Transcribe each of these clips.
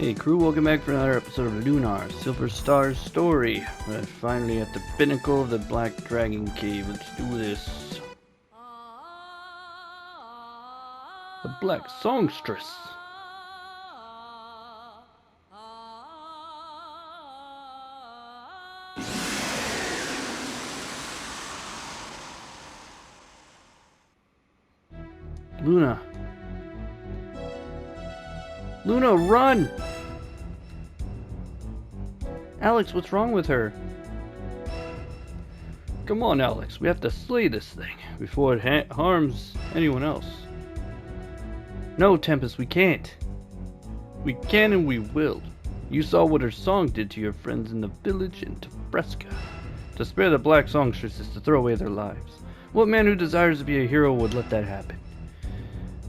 Hey crew, welcome back for another episode of Lunar, Silver Star's story. We're finally at the pinnacle of the Black Dragon Cave. Let's do this. The Black Songstress. Luna. Luna, run! Alex, what's wrong with her? Come on, Alex. We have to slay this thing before it harms anyone else. No, Tempest, we can't. We can and we will. You saw what her song did to your friends in the village in Tabresca. To spare the Black Songstress is to throw away their lives. What man who desires to be a hero would let that happen?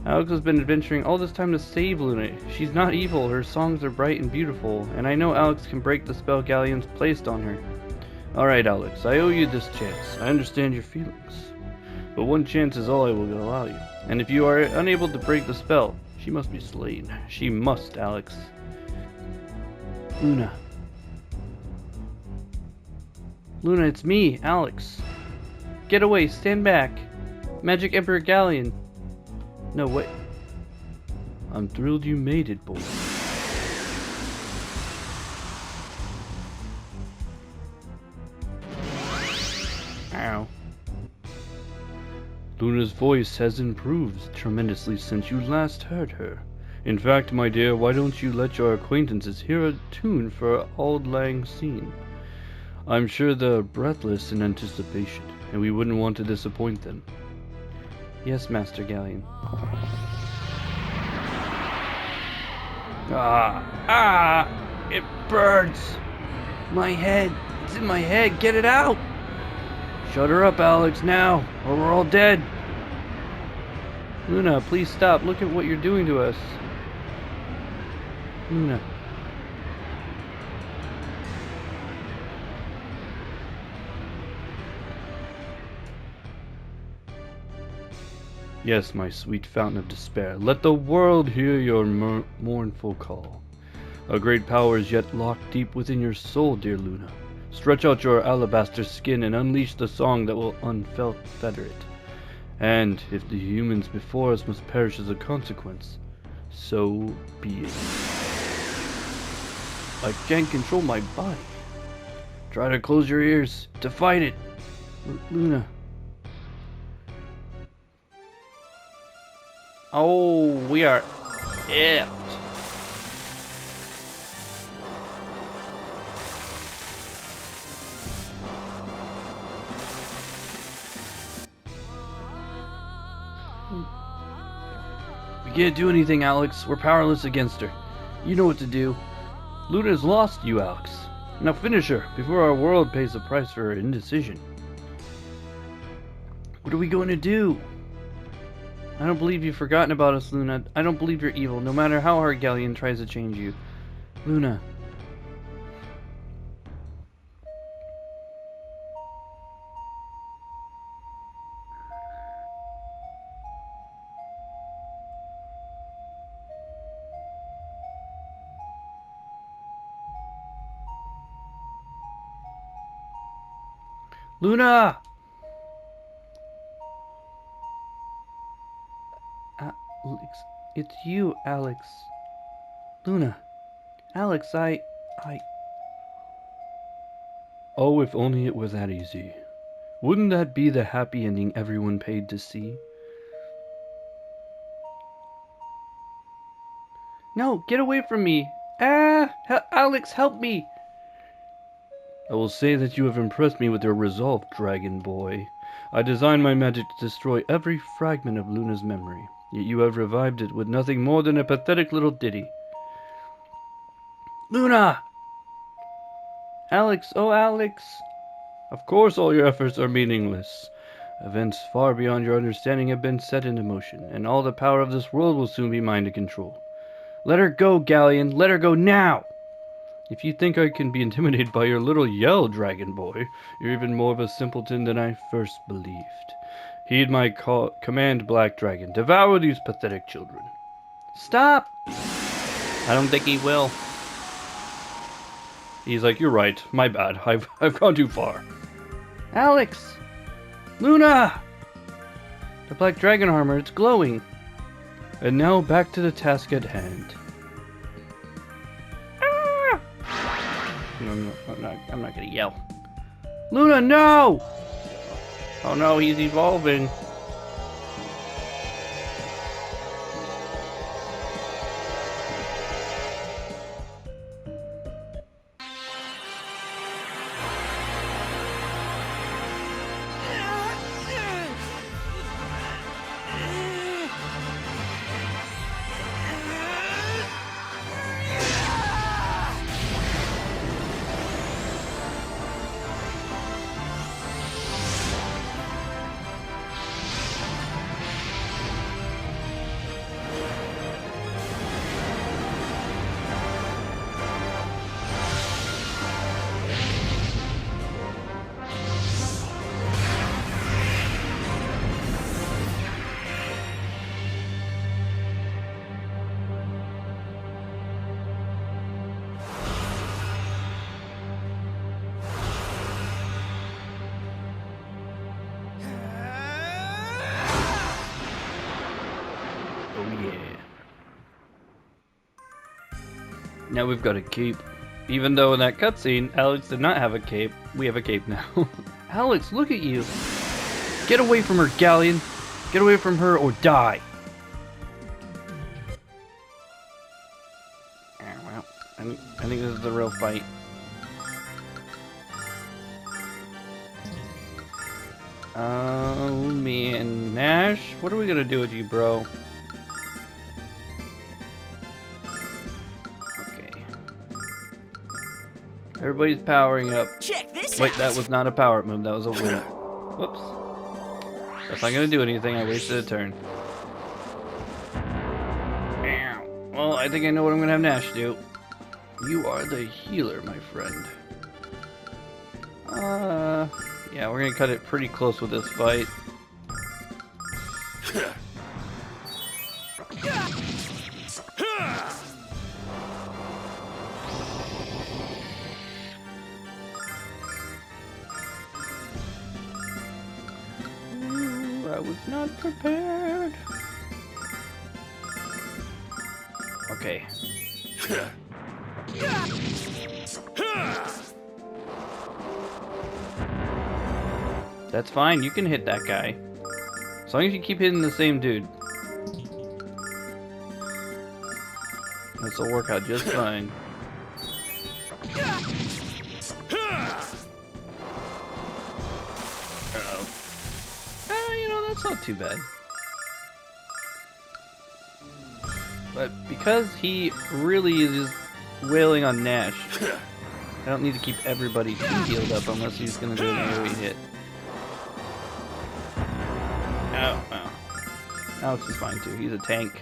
Alex has been adventuring all this time to save Luna. She's not evil, her songs are bright and beautiful, and I know Alex can break the spell Galleon's placed on her. Alright, Alex, I owe you this chance. I understand your feelings. But one chance is all I will allow you. And if you are unable to break the spell, she must be slain. She must, Alex. Luna. Luna, it's me, Alex. Get away, stand back. Magic Emperor Galleon. No, wait. I'm thrilled you made it, boy. Ow. Luna's voice has improved tremendously since you last heard her. In fact, my dear, why don't you let your acquaintances hear a tune for Auld Lang Syne? I'm sure they're breathless in anticipation, and we wouldn't want to disappoint them. Yes, Master Galleon. It burns. My head. It's in my head. Get it out. Shut her up, Alex, now, or we're all dead. Luna, please stop. Look at what you're doing to us. Luna. Yes, my sweet fountain of despair, let the world hear your mournful call. A great power is yet locked deep within your soul, dear Luna. Stretch out your alabaster skin and unleash the song that will unfetter it. And if the humans before us must perish as a consequence, so be it. I can't control my body. Try to close your ears to fight it. Luna. Oh, we are effed. We can't do anything, Alex. We're powerless against her. You know what to do. Luna's lost you, Alex. Now finish her before our world pays the price for her indecision. What are we going to do? I don't believe you've forgotten about us, Luna. I don't believe you're evil, no matter how hard Galleon tries to change you. Luna. Luna! Alex, it's you, Alex. Luna. Alex, I... Oh, if only it were that easy. Wouldn't that be the happy ending everyone paid to see? No, get away from me! Alex, help me! I will say that you have impressed me with your resolve, dragon boy. I designed my magic to destroy every fragment of Luna's memory, yet you have revived it with nothing more than a pathetic little ditty. Luna! Alex, oh Alex! Of course all your efforts are meaningless. Events far beyond your understanding have been set into motion, and all the power of this world will soon be mine to control. Let her go, Galleon! Let her go now! If you think I can be intimidated by your little yell, dragon boy, you're even more of a simpleton than I first believed. Heed my command, Black Dragon. Devour these pathetic children. Stop! I don't think he will. He's like, you're right. My bad. I've gone too far. Alex! Luna! The black dragon armor, it's glowing. And now back to the task at hand. Ah! I'm not gonna yell. Luna, no! Oh no, he's evolving. Now we've got a cape. Even though in that cutscene, Alex did not have a cape, we have a cape now. Alex, look at you! Get away from her, Galleon! Get away from her or die! Well, I think this is the real fight. Oh man, Nash, what are we gonna do with you, bro? Everybody's powering up. Check this Wait, out. that was not a power move, that was a win. Whoops. That's not gonna do anything, I wasted a turn. Well, I think I know what I'm gonna have Nash do. You are the healer, my friend. Yeah, we're gonna cut it pretty close with this fight. I was not prepared. Okay. That's fine, you can hit that guy. As long as you keep hitting the same dude. This'll work out just fine. That's not too bad. But because he really is just wailing on Nash, I don't need to keep everybody too healed up unless he's going to do an AoE hit. Oh, wow. Alex is fine too. He's a tank.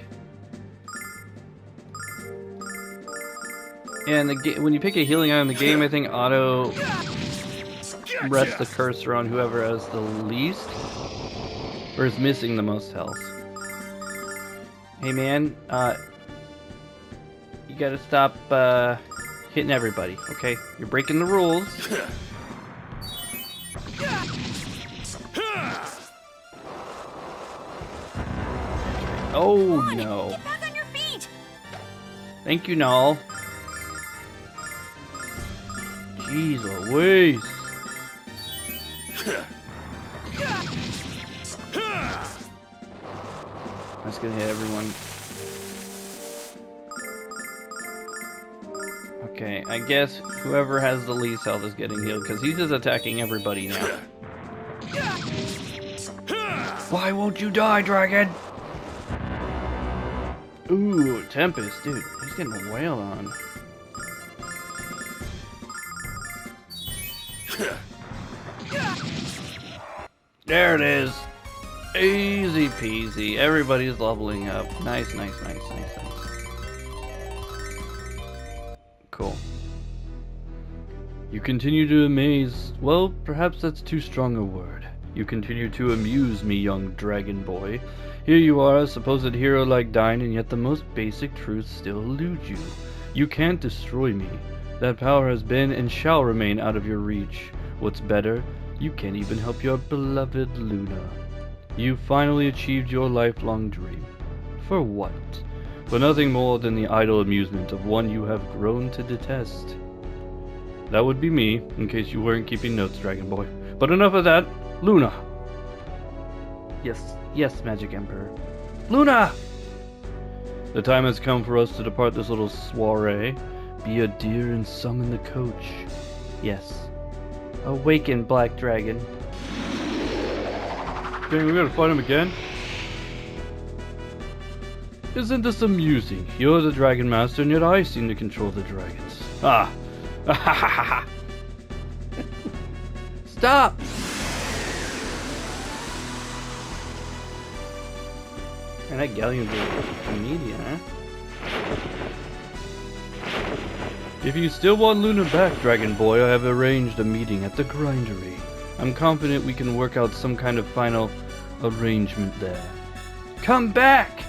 And when you pick a healing item in the game, I think auto rests the cursor on whoever has the least. Or is missing the most health. Hey man, you gotta stop hitting everybody, okay? You're breaking the rules. Oh no. Get back on your feet. Thank you, Null. Jeez Louise. That's gonna hit everyone. Okay, I guess whoever has the least health is getting healed, because he's just attacking everybody now. Why won't you die, dragon? Ooh, Tempest, dude, he's getting wailed on. There it is. Easy peasy. Everybody's leveling up. Nice, nice, nice, nice, nice. Cool. You continue to amaze. Well, perhaps that's too strong a word. You continue to amuse me, young dragon boy. Here you are, a supposed hero like thine, and yet the most basic truths still elude you. You can't destroy me. That power has been and shall remain out of your reach. What's better, you can't even help your beloved Luna. You finally achieved your lifelong dream. For what? For nothing more than the idle amusement of one you have grown to detest. That would be me, in case you weren't keeping notes, Dragon Boy. But enough of that. Luna! Yes, Magic Emperor. Luna! The time has come for us to depart this little soiree. Be a dear and summon the coach. Yes. Awaken, Black Dragon. Dang, we gotta fight him again? Isn't this amusing? You're the Dragon Master, and yet I seem to control the dragons. Ah! Stop! And that galleon's a comedian, huh? If you still want Luna back, Dragon Boy, I have arranged a meeting at the grindery. I'm confident we can work out some kind of final arrangement there. Come back!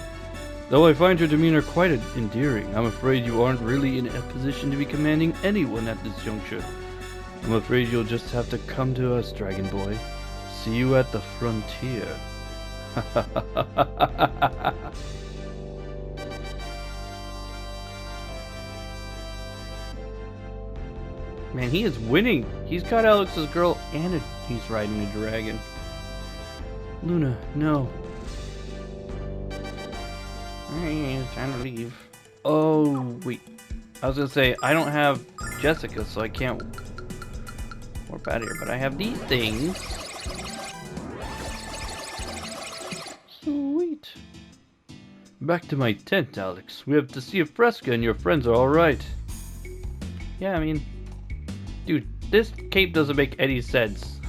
Though I find your demeanor quite endearing, I'm afraid you aren't really in a position to be commanding anyone at this juncture. I'm afraid you'll just have to come to us, Dragon Boy. See you at the frontier. Man, he is winning. He's got Alex's girl and he's riding a dragon. Luna, no. It's time to leave. Oh, wait. I was gonna say, I don't have Jessica, so I can't warp out of here, but I have these things. Sweet. Back to my tent, Alex. We have to see if Fresca and your friends are alright. Yeah, I mean... Dude, this cape doesn't make any sense.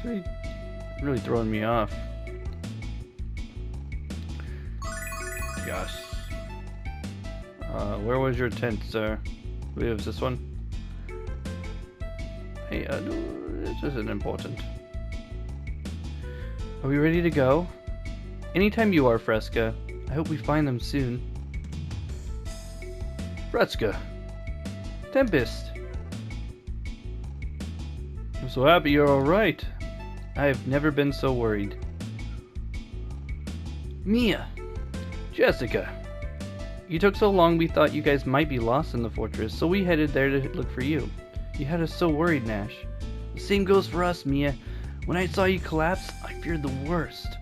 It's really throwing me off. Gosh. Where was your tent, sir? I believe it was this one. Hey, this isn't important. Are we ready to go? Anytime you are, Fresca. I hope we find them soon. Fresca! Tempest! I'm so happy you're alright. I've never been so worried. Mia! Jessica! You took so long we thought you guys might be lost in the fortress, so we headed there to look for you. You had us so worried, Nash. The same goes for us, Mia. When I saw you collapse, I feared the worst.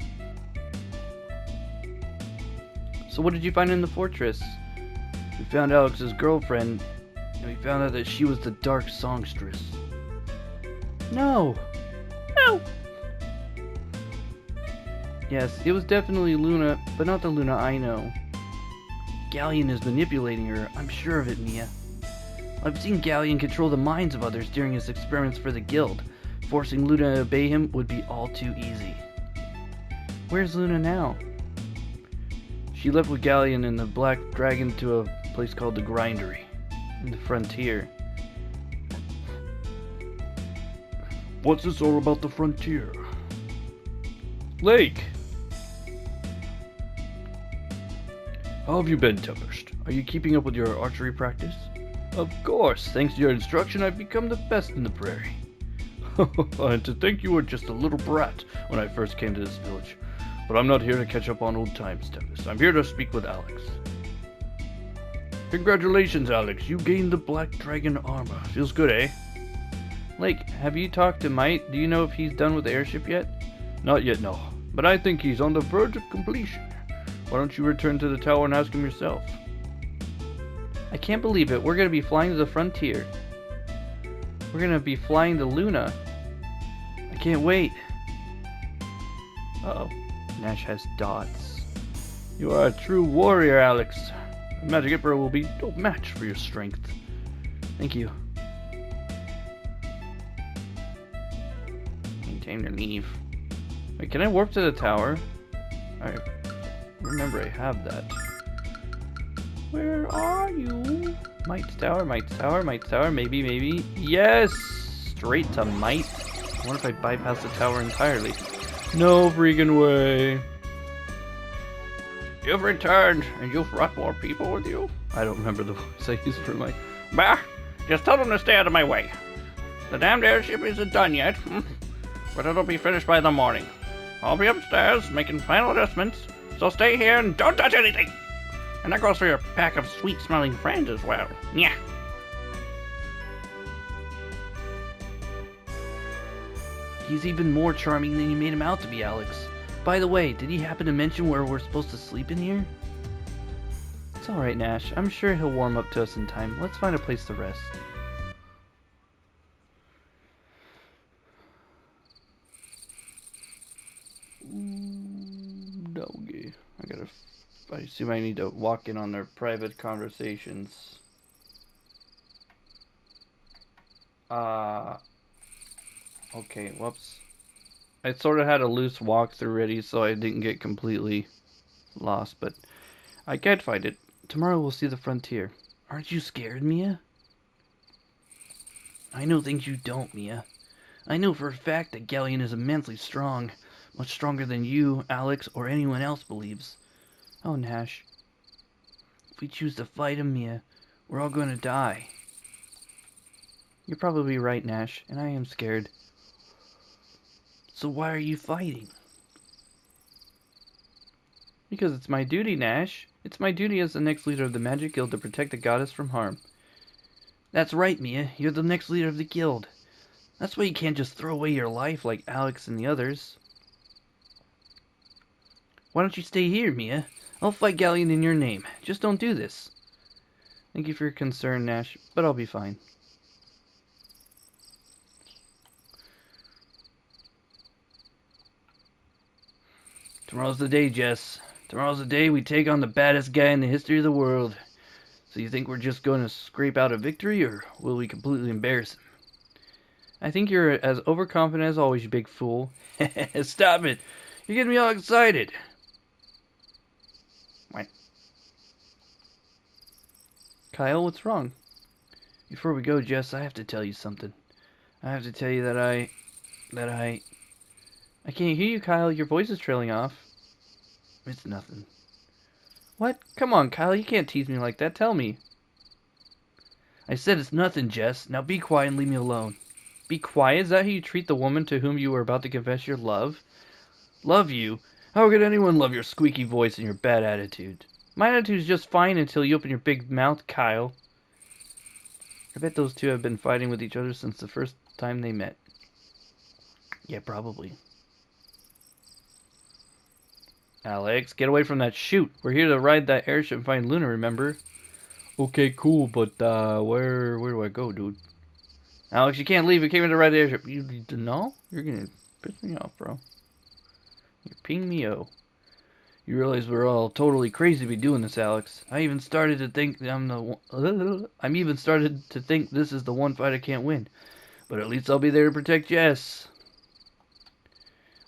So what did you find in the fortress? We found Alex's girlfriend, and we found out that she was the Dark Songstress. No! No! Yes, it was definitely Luna, but not the Luna I know. Galleon is manipulating her, I'm sure of it, Mia. I've seen Galleon control the minds of others during his experiments for the guild. Forcing Luna to obey him would be all too easy. Where's Luna now? She left with Galleon and the Black Dragon to a place called the Grindery, in the frontier. What's this all about the frontier? Lake! How have you been, Tempest? Are you keeping up with your archery practice? Of course, thanks to your instruction, I've become the best in the prairie. And to think you were just a little brat when I first came to this village. But I'm not here to catch up on old times, Tempest. I'm here to speak with Alex. Congratulations, Alex. You gained the Black Dragon armor. Feels good, eh? Lake, have you talked to Might? Do you know if he's done with the airship yet? Not yet, no. But I think he's on the verge of completion. Why don't you return to the tower and ask him yourself? I can't believe it. We're going to be flying to the frontier. We're going to be flying to Luna. I can't wait. Uh-oh. Nash has dots. You are a true warrior, Alex. The Magic Emperor will be no match for your strength. Thank you. Time to leave. Wait, can I warp to the tower? I remember I have that. Where are you? Might's tower, Might's tower, Might's tower, maybe. Yes! Straight to Might. I wonder if I bypass the tower entirely. No freaking way. You've returned, and you've brought more people with you? I don't remember the voice I used for my... Bah! Just tell them to stay out of my way. The damned airship isn't done yet, but it'll be finished by the morning. I'll be upstairs making final adjustments, so stay here and don't touch anything! And that goes for your pack of sweet-smelling friends as well. Yeah. He's even more charming than you made him out to be, Alex. By the way, did he happen to mention where we're supposed to sleep in here? It's alright, Nash. I'm sure he'll warm up to us in time. Let's find a place to rest. Doggy. I assume I need to walk in on their private conversations. Okay, whoops. I sort of had a loose walkthrough ready, so I didn't get completely lost, but I can't find it. Tomorrow we'll see the frontier. Aren't you scared, Mia? I know things you don't, Mia. I know for a fact that Galleon is immensely strong. Much stronger than you, Alex, or anyone else believes. Oh, Nash. If we choose to fight him, Mia, we're all going to die. You're probably right, Nash, and I am scared. So why are you fighting? Because it's my duty, Nash. It's my duty as the next leader of the Magic Guild to protect the goddess from harm. That's right, Mia. You're the next leader of the guild. That's why you can't just throw away your life like Alex and the others. Why don't you stay here, Mia? I'll fight Galleon in your name. Just don't do this. Thank you for your concern, Nash, but I'll be fine. Tomorrow's the day, Jess. Tomorrow's the day we take on the baddest guy in the history of the world. So you think we're just going to scrape out a victory, or will we completely embarrass him? I think you're as overconfident as always, you big fool. Stop it. You're getting me all excited. What? Kyle, what's wrong? Before we go, Jess, I have to tell you something. I have to tell you that I can't hear you, Kyle. Your voice is trailing off. It's nothing. What? Come on, Kyle. You can't tease me like that. Tell me. I said it's nothing, Jess. Now be quiet and leave me alone. Be quiet? Is that how you treat the woman to whom you were about to confess your love? Love you? How could anyone love your squeaky voice and your bad attitude? My attitude's just fine until you open your big mouth, Kyle. I bet those two have been fighting with each other since the first time they met. Yeah, probably. Alex, get away from that chute. We're here to ride that airship and find Lunar, remember? Okay, cool, but where do I go, dude? Alex, you can't leave. You came here to ride the airship. You no? You're gonna piss me off, bro. You're peeing me o. You realize we're all totally crazy to be doing this, Alex. I'm even started to think this is the one fight I can't win. But at least I'll be there to protect Jess.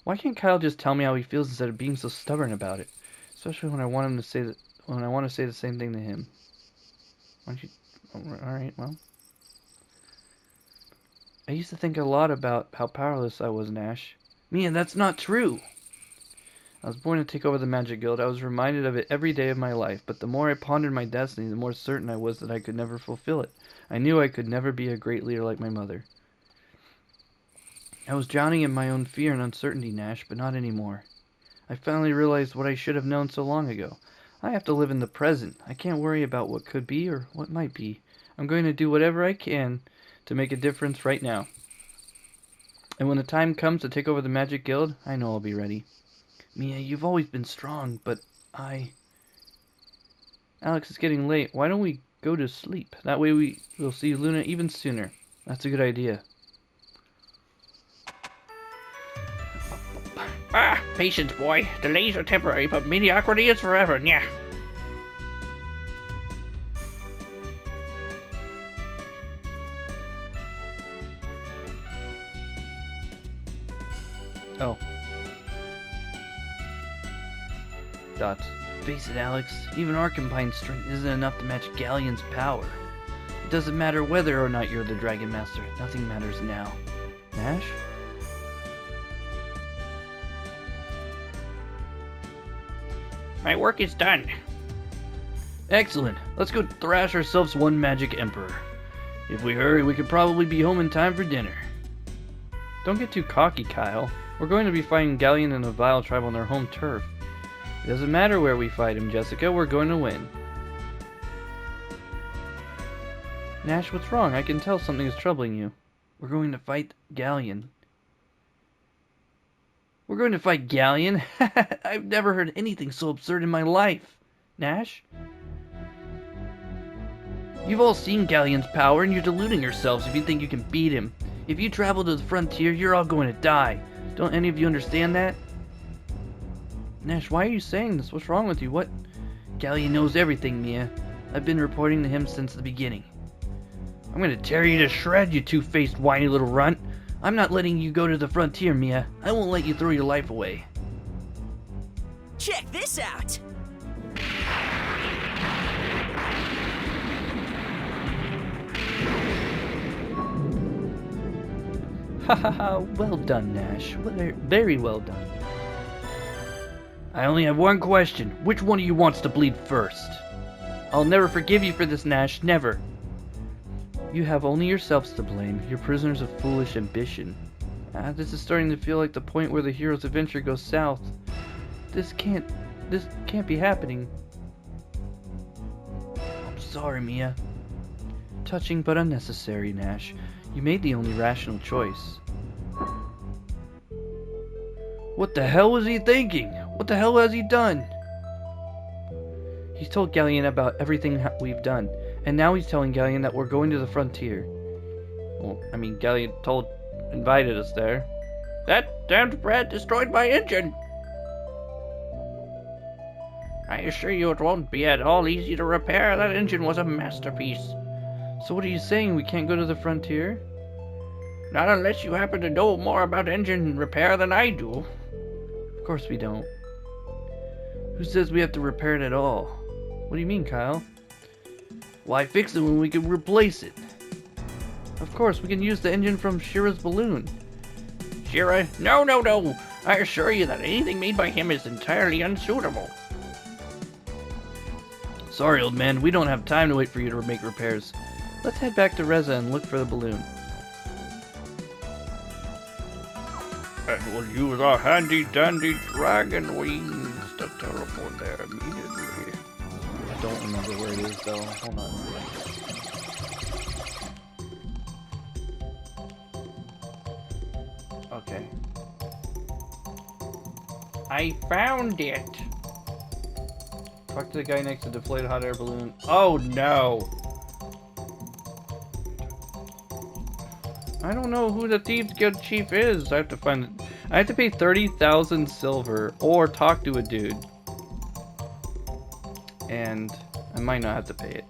Why can't Kyle just tell me how he feels instead of being so stubborn about it? Especially when I want him to say that, when I want to say the same thing to him. Why don't you? All right, well. I used to think a lot about how powerless I was, Nash. Man, that's not true. I was born to take over the Magic Guild. I was reminded of it every day of my life, but the more I pondered my destiny, the more certain I was that I could never fulfill it. I knew I could never be a great leader like my mother. I was drowning in my own fear and uncertainty, Nash, but not anymore. I finally realized what I should have known so long ago. I have to live in the present. I can't worry about what could be or what might be. I'm going to do whatever I can to make a difference right now. And when the time comes to take over the Magic Guild, I know I'll be ready. Mia, you've always been strong, but Alex, it's getting late. Why don't we go to sleep? That way we'll see Luna even sooner. That's a good idea. Patience, boy. Delays are temporary, but mediocrity is forever, yeah. Oh. Dots. Face it, Alex. Even our combined strength isn't enough to match Galleon's power. It doesn't matter whether or not you're the Dragon Master. Nothing matters now. Nash? My work is done. Excellent. Let's go thrash ourselves one magic emperor. If we hurry, we could probably be home in time for dinner. Don't get too cocky, Kyle. We're going to be fighting Galleon and a vile tribe on their home turf. It doesn't matter where we fight him, Jessica. We're going to win. Nash, what's wrong? I can tell something is troubling you. We're going to fight Galleon. We're going to fight Galleon? I've never heard anything so absurd in my life. Nash? You've all seen Galleon's power, and you're deluding yourselves if you think you can beat him. If you travel to the frontier, you're all going to die. Don't any of you understand that? Nash, why are you saying this? What's wrong with you? What? Galleon knows everything, Mia. I've been reporting to him since the beginning. I'm going to tear you to shreds, you two-faced whiny little runt. I'm not letting you go to the frontier, Mia. I won't let you throw your life away. Check this out! Ha ha ha, well done, Nash. Very well done. I only have one question. Which one of you wants to bleed first? I'll never forgive you for this, Nash. Never. You have only yourselves to blame. You're prisoners of foolish ambition. This is starting to feel like the point where the hero's adventure goes south. This can't be happening. I'm sorry, Mia. Touching but unnecessary, Nash. You made the only rational choice. What the hell was he thinking? What the hell has he done? He's told Galleon about everything we've done, and now he's telling Galleon that we're going to the frontier. Well, I mean, Galleon invited us there. That damned brat destroyed my engine. I assure you it won't be at all easy to repair. That engine was a masterpiece. So what are you saying? We can't go to the frontier? Not unless you happen to know more about engine repair than I do. Of course we don't. Who says we have to repair it at all? What do you mean, Kyle? Why fix it when we can replace it? Of course, we can use the engine from Shira's balloon. Shira? No. I assure you that anything made by him is entirely unsuitable. Sorry, old man. We don't have time to wait for you to make repairs. Let's head back to Reza and look for the balloon. And we'll use our handy-dandy dragon wings to teleport there immediately. I don't remember where it is, though. Hold on. Okay. I found it. Talk to the guy next to the deflated hot air balloon. Oh, no. I don't know who the Thieves Guild chief is. I have to find it. I have to pay 30,000 silver or talk to a dude. And I might not have to pay it.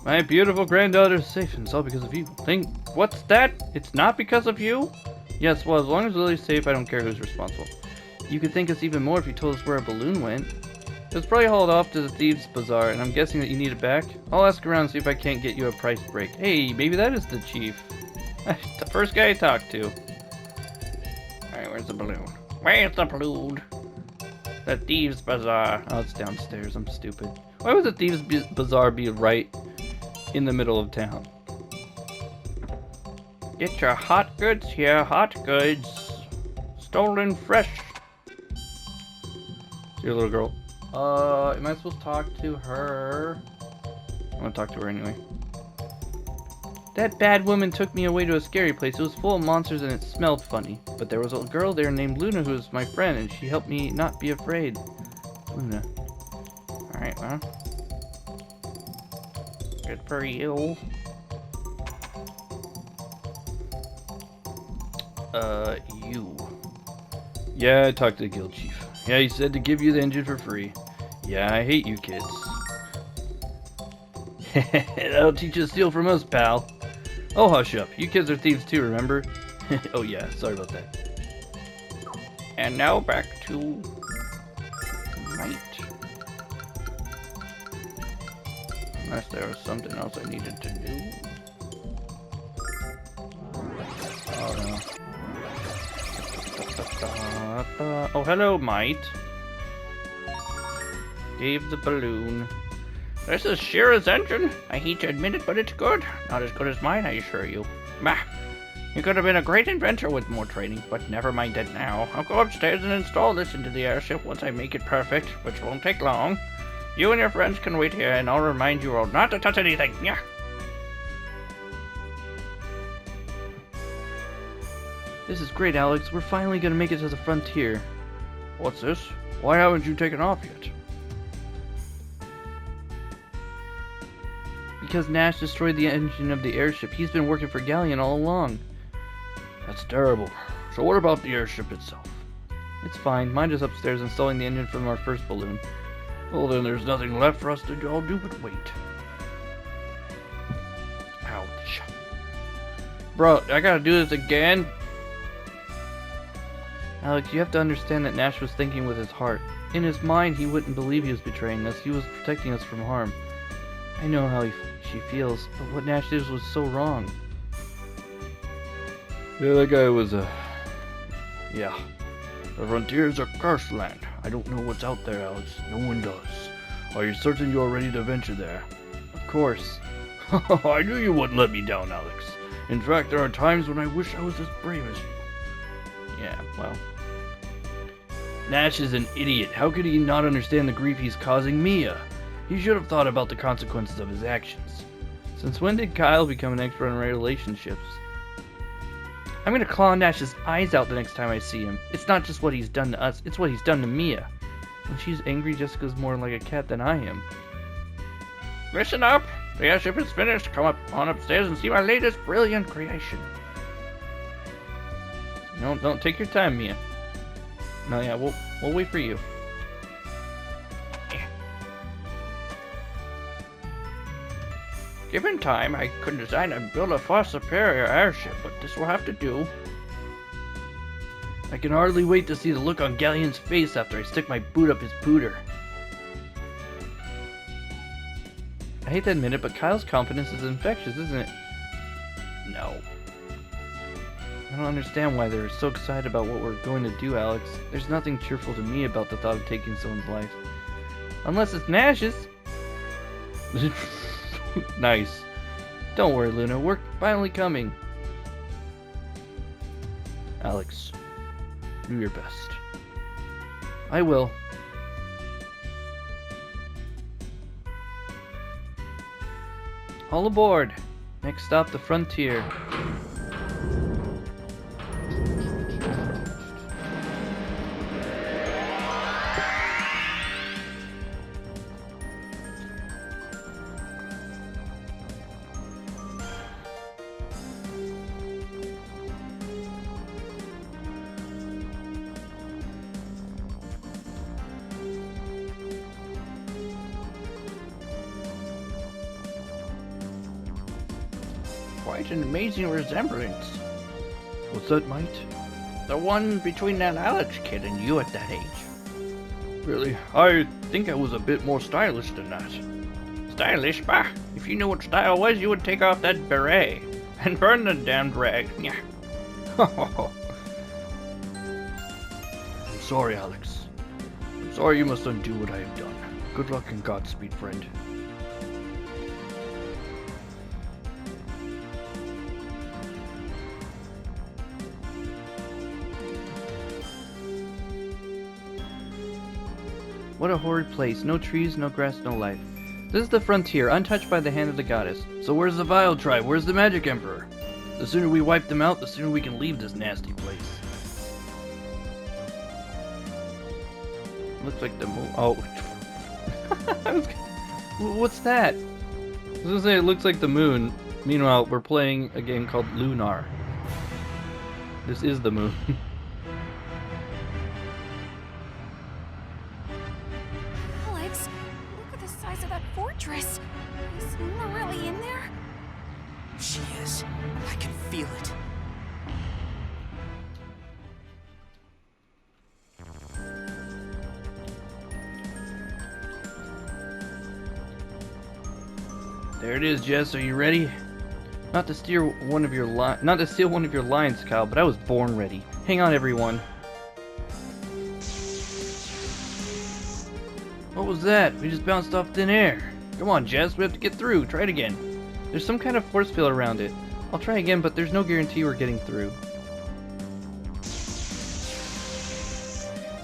My beautiful granddaughter is safe, and it's all because of you. What's that? It's not because of you? Yes, well, as long as Lily's safe, I don't care who's responsible. You could thank us even more if you told us where a balloon went. It was probably hauled off to the Thieves' Bazaar, and I'm guessing that you need it back. I'll ask around and see if I can't get you a price break. Hey, maybe that is the chief. The first guy I talked to. Alright, where's the balloon? Where's the balloon? The Thieves' Bazaar. Oh, it's downstairs. I'm stupid. Why would the Thieves' Bazaar be right in the middle of town? Get your hot goods here, hot goods. Stolen fresh. Your little girl. Am I supposed to talk to her? I'm gonna talk to her anyway. That bad woman took me away to a scary place. It was full of monsters and it smelled funny. But there was a girl there named Luna who was my friend, and she helped me not be afraid. Luna. Alright, well. Good for you. You. Yeah, I talked to the guild chief. Yeah, he said to give you the engine for free. Yeah, I hate you kids. That'll teach you to steal from us, pal. Oh, hush up. You kids are thieves too, remember? Oh yeah, sorry about that. And now back to night. Unless there was something else I needed to do. Oh no. Oh, hello, Might. Gave the balloon. This is Shira's engine. I hate to admit it, but it's good. Not as good as mine, I assure you. Bah. You could have been a great inventor with more training, but never mind it now. I'll go upstairs and install this into the airship once I make it perfect, which won't take long. You and your friends can wait here, and I'll remind you all not to touch anything. Yeah. This is great, Alex. We're finally gonna make it to the frontier. What's this? Why haven't you taken off yet? Because Nash destroyed the engine of the airship. He's been working for Galleon all along. That's terrible. So what about the airship itself? It's fine. Mine is upstairs installing the engine from our first balloon. Well, then there's nothing left for us to all do but wait. Ouch. Bro, I gotta do this again? Alex, you have to understand that Nash was thinking with his heart. In his mind, he wouldn't believe he was betraying us. He was protecting us from harm. I know how she feels, but what Nash did was so wrong. Yeah, that guy was yeah. The frontier is a cursed land. I don't know what's out there, Alex. No one does. Are you certain you're ready to venture there? Of course. I knew you wouldn't let me down, Alex. In fact, there are times when I wish I was as brave as you. Yeah, well. Nash is an idiot. How could he not understand the grief he's causing Mia? He should have thought about the consequences of his actions. Since when did Kyle become an expert in relationships? I'm gonna claw Nash's eyes out the next time I see him. It's not just what he's done to us, it's what he's done to Mia. When she's angry, Jessica's more like a cat than I am. Listen up! The airship is finished. Come on upstairs and see my latest brilliant creation. No, don't take your time, Mia. No, yeah, we'll wait for you. Given time, I could design and build a far superior airship, but this will have to do. I can hardly wait to see the look on Galleon's face after I stick my boot up his pooter. I hate to admit it, but Kyle's confidence is infectious, isn't it? No. I don't understand why they're so excited about what we're going to do, Alex. There's nothing cheerful to me about the thought of taking someone's life. Unless it's Nash's. Nice. Don't worry, Luna. We're finally coming. Alex, do your best. I will. All aboard. Next stop, the frontier. Quite an amazing resemblance. What's that, mate? The one between that Alex kid and you at that age. Really? I think I was a bit more stylish than that. Stylish? Bah! If you knew what style was, you would take off that beret and burn the damned rag. Yeah. I'm sorry, Alex. I'm sorry you must undo what I have done. Good luck and Godspeed, friend. What a horrid place. No trees, no grass, no life. This is the frontier, untouched by the hand of the goddess. So where's the Vile tribe? Where's the Magic Emperor? The sooner we wipe them out, the sooner we can leave this nasty place. Looks like the moon. Oh. What's that? I was gonna say it looks like the moon. Meanwhile, we're playing a game called Lunar. This is the moon. Alex, look at the size of that fortress. Is Lunar really in there? She is. I can feel it. There it is, Jess. Are you ready? Not to steal one of your lines, Kyle, but I was born ready. Hang on, everyone. What was that? We just bounced off thin air. Come on, Jess, we have to get through. Try it again. There's some kind of force field around it. I'll try again, but there's no guarantee we're getting through.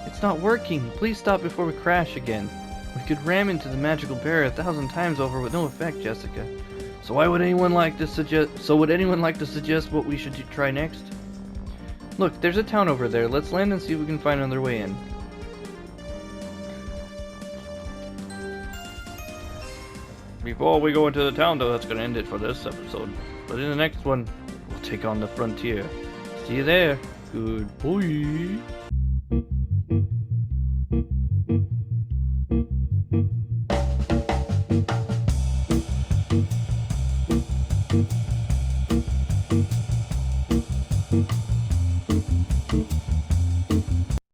It's not working. Please stop before we crash again. We could ram into the magical barrier 1,000 times over with no effect, Jessica. So would anyone like to suggest what we should try next? Look, there's a town over there. Let's land and see if we can find another way in. Before we go into the town, though, that's going to end it for this episode. But in the next one, we'll take on the frontier. See you there. Goodbye.